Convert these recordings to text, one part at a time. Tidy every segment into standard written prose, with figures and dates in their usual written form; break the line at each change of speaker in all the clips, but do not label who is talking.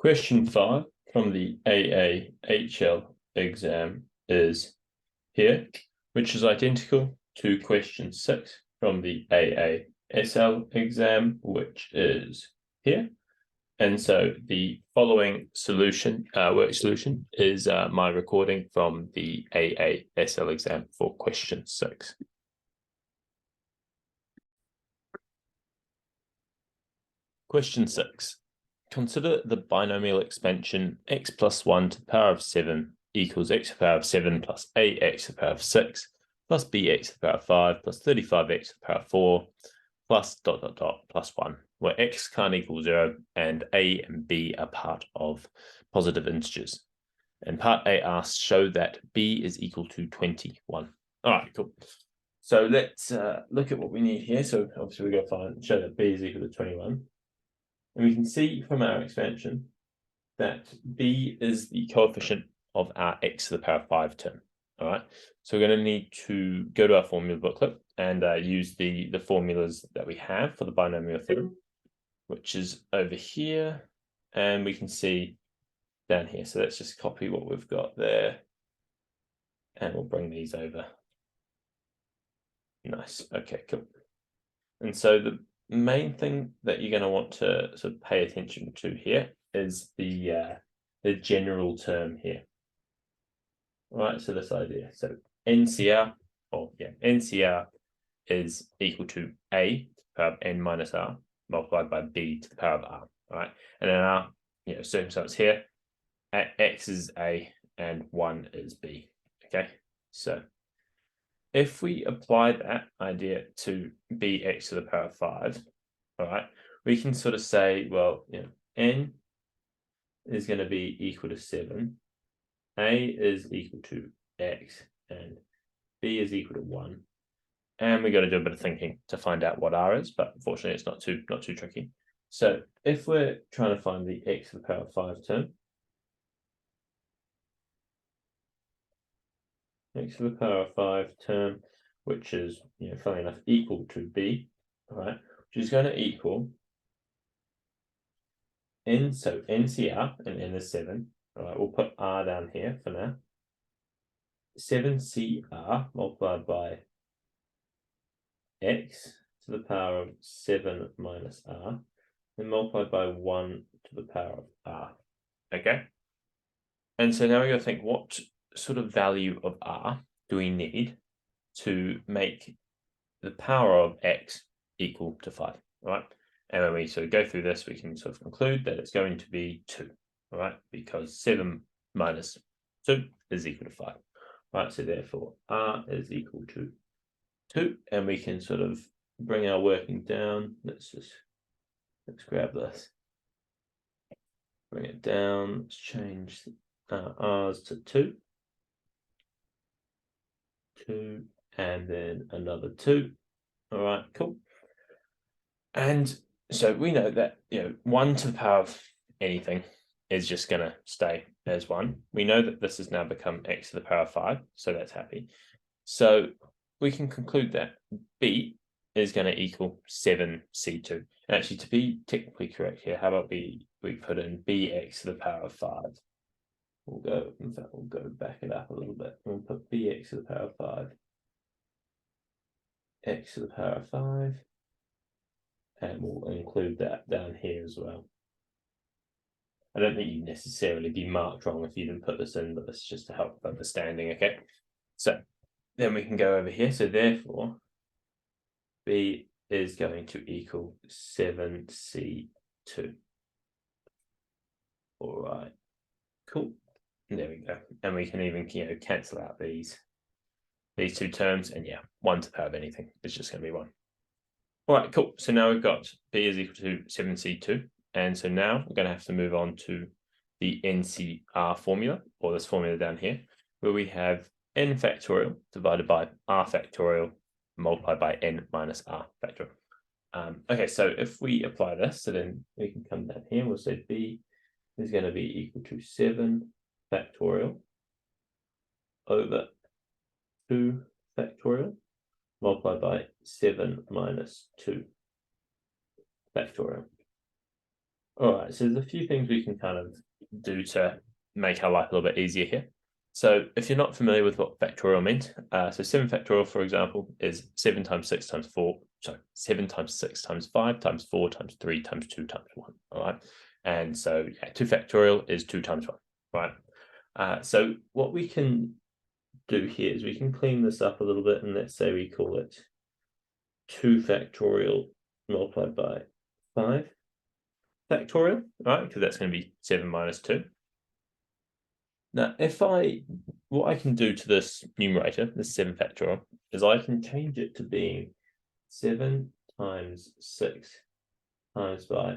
Question 5 from the AAHL exam is here, which is identical to question 6 from the AASL exam, which is here. And so the following solution, work solution, is my recording from the AASL exam for question 6. Question 6. Consider the binomial expansion x plus 1 to the power of 7 equals x to the power of 7 plus ax to the power of 6 plus bx to the power of 5 plus 35x to the power of 4 plus ... plus 1, where x can't equal 0 and a and b are part of positive integers. And part A asks, show that b is equal to 21. All right, cool. So let's look at what we need here. So obviously we're going to show that b is equal to 21. And we can see from our expansion that b is the coefficient of our x to the power of 5 term. All right, so we're going to need to go to our formula booklet and use the formulas that we have for the binomial theorem, which is over here, and we can see down here. So let's just copy what we've got there, and we'll bring these over. Nice. Okay, cool. And so the main thing that you're going to want to sort of pay attention to here is the general term here. All right, so this idea. So NCR, NCR is equal to a to the power of n minus r multiplied by b to the power of r. All right, and then our circumstance here, x is a and 1 is b. Okay, so if we apply that idea to bx to the power of 5, all right, we can sort of say, well, n is going to be equal to 7, a is equal to x, and b is equal to 1. And we got to do a bit of thinking to find out what r is, but unfortunately it's not too tricky. So if we're trying to find the x to the power of 5 term, x to the power of 5 term, which is, funnily enough, equal to b, all right, which is going to equal n, so NCR, and n is 7, all right, we'll put r down here for now, 7CR multiplied by x to the power of 7 minus r, and multiplied by 1 to the power of r, okay? And so now we're going to think, what sort of value of r do we need to make the power of x equal to 5, all right? And when we sort of go through this, we can sort of conclude that it's going to be 2, all right? Because 7 minus 2 is equal to 5, all right? So therefore, r is equal to 2, and we can sort of bring our working down. Let's grab this, bring it down. Let's change r's to 2, and then another 2. All right, cool. And so we know that 1 to the power of anything is just going to stay as 1. We know that this has now become x to the power of 5, so that's happy. So we can conclude that b is going to equal 7c2. And actually, to be technically correct here, how about we put in bx to the power of 5? We'll go back it up a little bit. We'll put bx to the power of 5, x to the power of 5, and we'll include that down here as well. I don't think you'd necessarily be marked wrong if you didn't put this in, but that's just to help with understanding, okay? So then we can go over here. So therefore, b is going to equal 7c2. All right, cool. There we go. And we can even cancel out these two terms, and 1 to the power of anything is just going to be 1. All right, cool. So now we've got b is equal to 7c2, and so now we're going to have to move on to the NCR formula, or this formula down here, where we have n factorial divided by r factorial multiplied by n minus r factorial. Okay, so if we apply this, so then we can come down here and we'll say b is going to be equal to 7 factorial over 2 factorial multiplied by 7 minus 2 factorial. All right, so there's a few things we can kind of do to make our life a little bit easier here. So if you're not familiar with what factorial means, so 7 factorial, for example, is 7 times 6 times 4, sorry, 7 times 6 times 5 times 4 times 3 times 2 times 1, all right? And so, yeah, 2 factorial is 2 times 1, right? So what we can do here is we can clean this up a little bit, and let's say we call it 2 factorial multiplied by 5 factorial, right? Because that's going to be 7 minus 2. Now, what I can do to this numerator, this 7 factorial, is I can change it to being 7 times 6 times by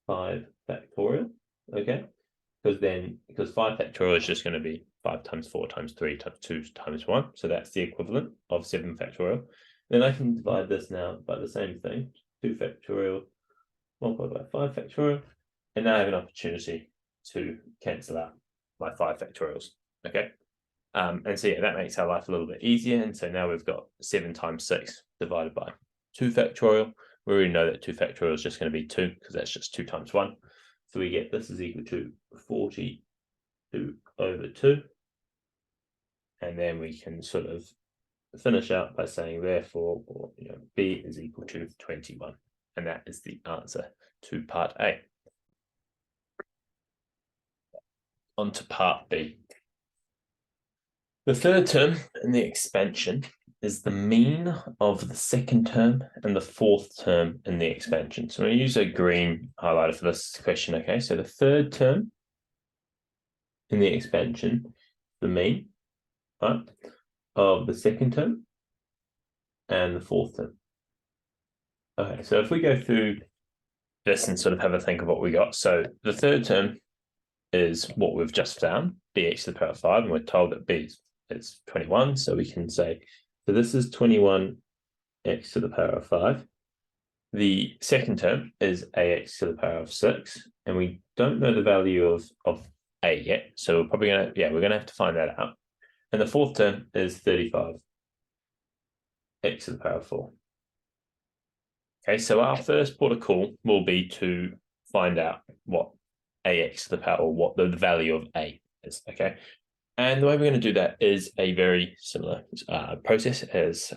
5 factorial, okay? Because 5 factorial is just going to be 5 times 4 times 3 times 2 times 1, so that's the equivalent of 7 factorial. Then I can divide this now by the same thing, 2 factorial multiplied by 5 factorial, and now I have an opportunity to cancel out my 5 factorials, okay? And so, yeah, that makes our life a little bit easier, and so now we've got 7 times 6 divided by 2 factorial. We already know that 2 factorial is just going to be 2, because that's just 2 times 1. So we get this is equal to 42 over 2. And then we can sort of finish out by saying, therefore, or, B is equal to 21. And that is the answer to part A. On to part B. The third term in the expansion is the mean of the second term and the fourth term in the expansion. So I'm going to use a green highlighter for this question, okay? So the third term in the expansion, the mean, right, of the second term and the fourth term. Okay, so if we go through this and sort of have a think of what we got. So the third term is what we've just found, bx to the power of 5, and we're told that b is 21. So we can say, so this is 21x to the power of 5. The second term is ax to the power of 6, and we don't know the value of a yet. So we're probably going to, we're going to have to find that out. And the fourth term is 35x to the power of 4. Okay, so our first port of call will be to find out what ax to the power, or what the value of a is, okay? And the way we're going to do that is a very similar process as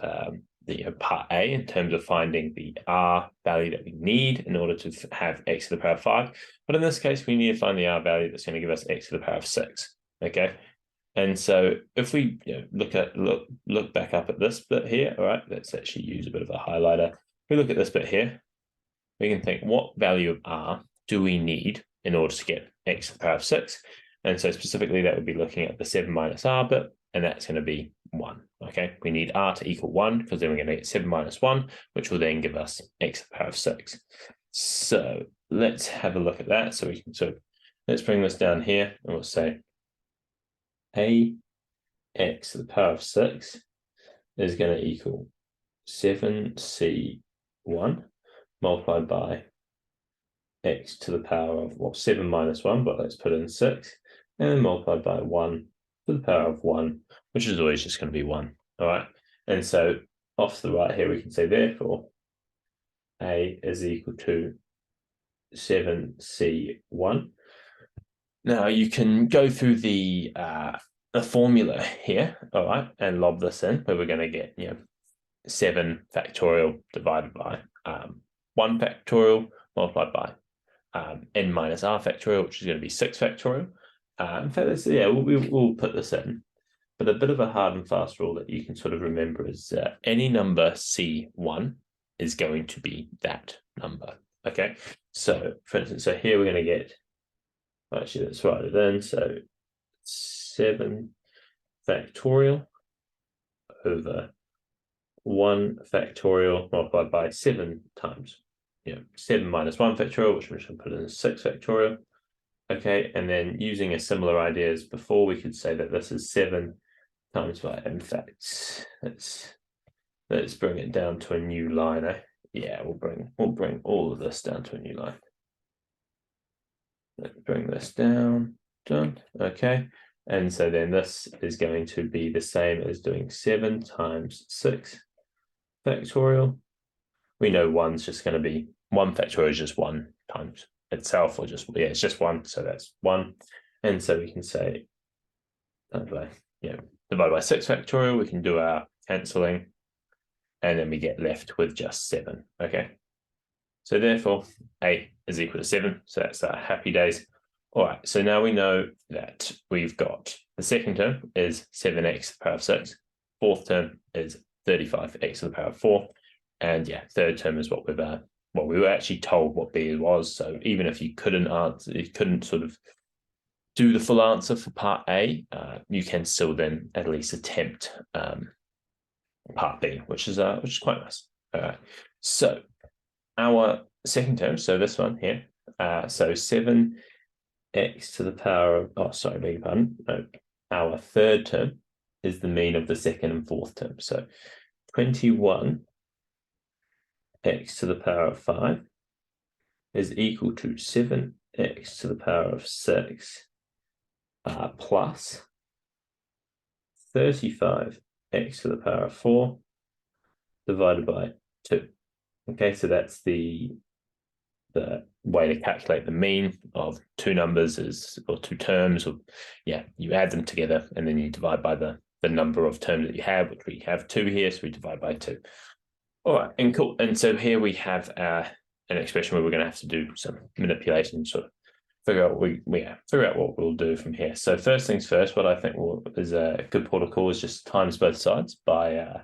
the part A, in terms of finding the r value that we need in order to have x to the power of 5. But in this case, we need to find the r value that's going to give us x to the power of 6, okay? And so if we look back up at this bit here, all right, let's actually use a bit of a highlighter. If we look at this bit here, we can think, what value of r do we need in order to get x to the power of 6? And so specifically, that would be looking at the 7 minus r bit, and that's going to be 1, okay? We need r to equal 1, because then we're going to get 7 minus 1, which will then give us x to the power of 6. So let's have a look at that. So we can let's bring this down here, and we'll say ax to the power of 6 is going to equal 7c1 multiplied by x to the power of, 7 minus 1, but let's put in 6, and then multiplied by 1 to the power of 1, which is always just going to be 1, all right? And so off to the right here, we can say, therefore, a is equal to 7c1. Now, you can go through the formula here, all right, and lob this in, where we're going to get, 7 factorial divided by 1 factorial multiplied by n minus r factorial, which is going to be 6 factorial. In fact, we'll put this in. But a bit of a hard and fast rule that you can sort of remember is any number C1 is going to be that number, okay? So, for instance, here we're going to get, actually, let's write it in. So 7 factorial over 1 factorial multiplied by 7 times, 7 minus 1 factorial, which we should put in 6 factorial. Okay, and then using a similar idea as before, we could say that this is 7 times by, in fact, let's bring it down to a new line. Yeah, we'll bring all of this down to a new line. Let's bring this down, done. Okay, and so then this is going to be the same as doing 7 times 6 factorial. We know 1's just going to be 1 factorial is just 1 times itself, or just, yeah, it's just 1, so that's 1. And so we can say, divided by 6 factorial, we can do our cancelling, and then we get left with just 7, okay? So therefore, A is equal to 7, so that's our happy days. All right, so now we know that we've got the second term is 7x to the power of 6, fourth term is 35x to the power of 4, and yeah, third term is what we were actually told what B was. So even if you couldn't answer, you couldn't sort of do the full answer for part A, you can still then at least attempt part B, which is quite nice. All right, so our second term, so this one here, so 7x to the power of, beg your pardon, no, our third term is the mean of the second and fourth term. So 21x to the power of 5 is equal to 7x to the power of 6 plus 35x to the power of 4 divided by 2. Okay, so that's the way to calculate the mean of two numbers or two terms, or yeah, you add them together and then you divide by the number of terms that you have, which we have 2 here, so we divide by 2. All right, and cool. And so here we have an expression where we're going to have to do some manipulation, sort of figure out what we'll do from here. So first things first, what I think is a good protocol is just times both sides by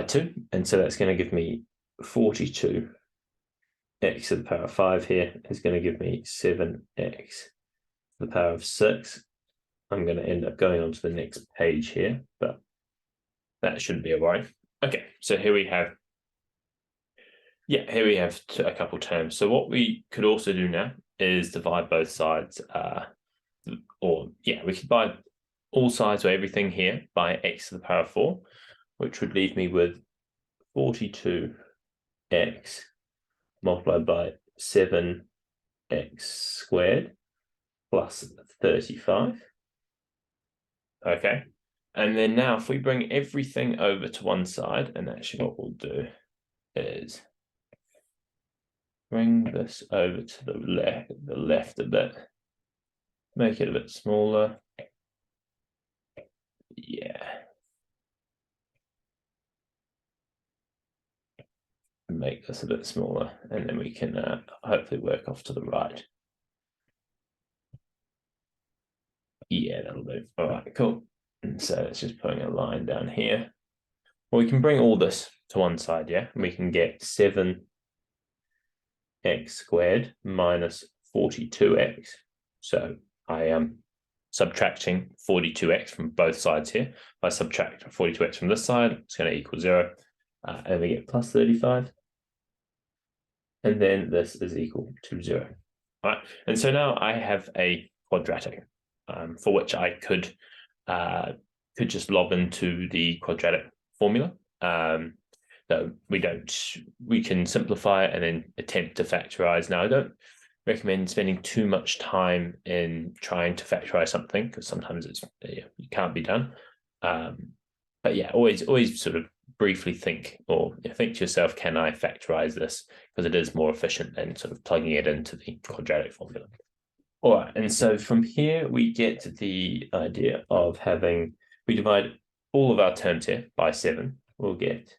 2, and so that's going to give me 42 x to the power of 5 here is going to give me 7x to the power of 6. I'm going to end up going on to the next page here, but that shouldn't be a worry. Okay, so here we have a couple terms. So what we could also do now is divide both sides, we could divide all sides or everything here by x to the power of 4, which would leave me with 42x multiplied by 7x squared plus 35. Okay, and then now if we bring everything over to one side, and actually what we'll do is bring this over to the left a bit, make it a bit smaller. Yeah. Make this a bit smaller, and then we can hopefully work off to the right. Yeah, that'll do. All right, cool. And so it's just putting a line down here. Well, we can bring all this to one side, yeah? And we can get 7x squared minus 42x. So I am subtracting 42x from both sides here. If I subtract 42x from this side, it's going to equal 0. And we get plus 35. And then this is equal to 0. All right, and so now I have a quadratic for which I could just lob into the quadratic formula. So we can simplify it and then attempt to factorize. Now, I don't recommend spending too much time in trying to factorize something, because sometimes it can't be done. But yeah, always sort of briefly think to yourself, can I factorize this? Because it is more efficient than sort of plugging it into the quadratic formula. All right, and so from here we get to the idea of we divide all of our terms here by 7. We'll get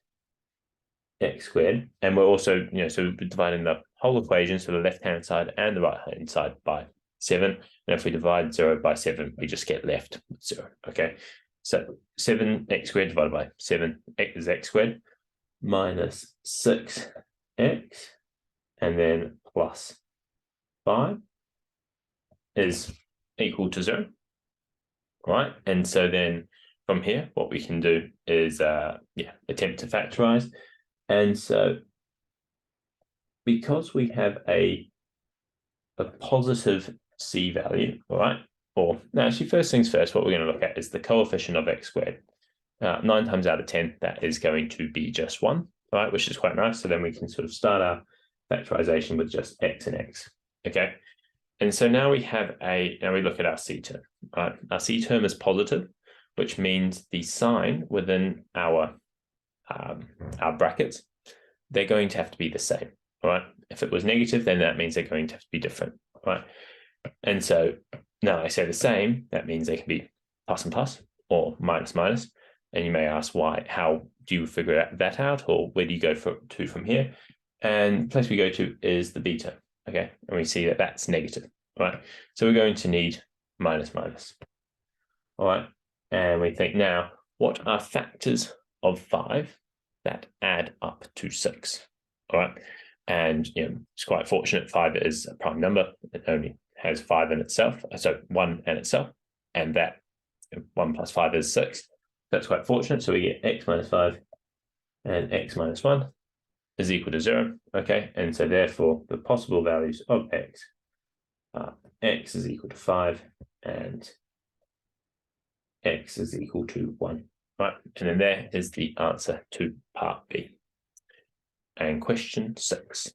x squared, and we're also, so we're dividing the whole equation, so the left-hand side and the right-hand side by 7. And if we divide 0 by 7, we just get left with 0, okay? So 7x squared divided by 7 is x squared minus 6x, and then plus 5 is equal to 0, right? And so then from here, what we can do is attempt to factorize. And so because we have a positive c value, all right? Or actually, first things first, what we're going to look at is the coefficient of x squared. 9 times out of 10, that is going to be just 1, right? Which is quite nice. So then we can sort of start our factorization with just x and x, okay? And so now we look at our c term, right? Our c term is positive, which means the sign within our brackets, they're going to have to be the same, All right. If it was negative, then that means they're going to have to be different. All right. And so now I say the same, that means they can be plus and plus or minus minus. And you may ask why, how do you figure that out, or where do you go to from here? And the place we go to is the beta. Okay. And we see that that's negative. All right. So we're going to need minus minus. All right. And we think now, what are factors of 5 that add up to 6? All right. And it's quite fortunate 5 is a prime number. It only has 5 in itself, so 1 in itself, and that 1 plus 5 is 6. That's quite fortunate. So we get x minus 5 and x minus 1 is equal to 0. Okay. And so therefore the possible values of x are x is equal to 5 and x is equal to 1. Right. And then there is the answer to part B. And question 6.